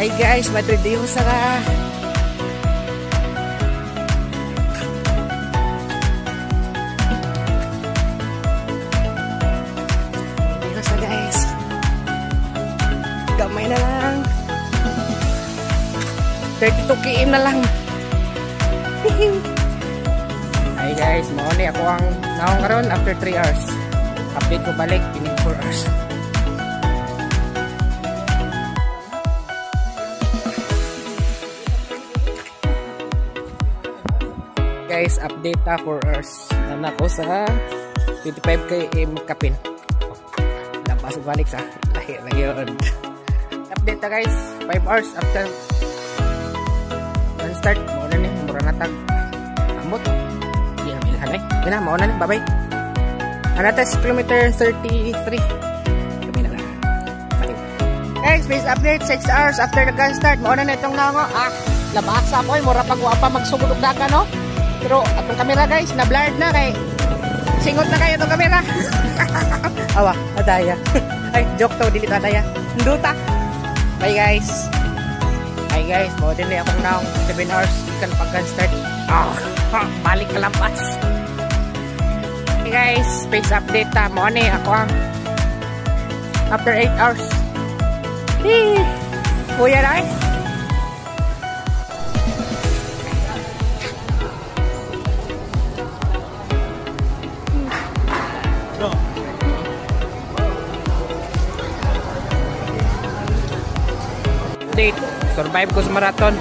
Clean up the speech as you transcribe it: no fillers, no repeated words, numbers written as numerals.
Ay guys, Madre Diosa ka. Diosa guys. Gamay na lang. 32 km na lang. Ay guys, mauni ako ang naong karon after 3 hours. Update ko balik in 4 hours. Guys, update ta 4 hours. Nana ko sa 25 km kapin. Lapas balik sa lahi yun. Update ta guys, 5 hours after start. Mauna ni, mura natag ambot. Hindi na milhan eh. Yun na, mauna ni, bye-bye. Anatas kilometer 33. Kami na lang. Guys, please update 6 hours after the gun start. Mauna na itong nango. Labasa ko eh. Mura pag-uwa pa magsugod na ka, no? Pero atong camera guys, na-blurred na kay singot na kayo itong camera. Awa, adaya. Ay, joke to, dili to adaya. Nduta. Bye guys. Bye guys, mauna din akong naong 7 hours. Ikan pag-gun start. Balik ka lampas. Hey guys, space update ta. Mauna ako ang after 8 hours. Kuya na eh. Update. Survive ko sa marathon.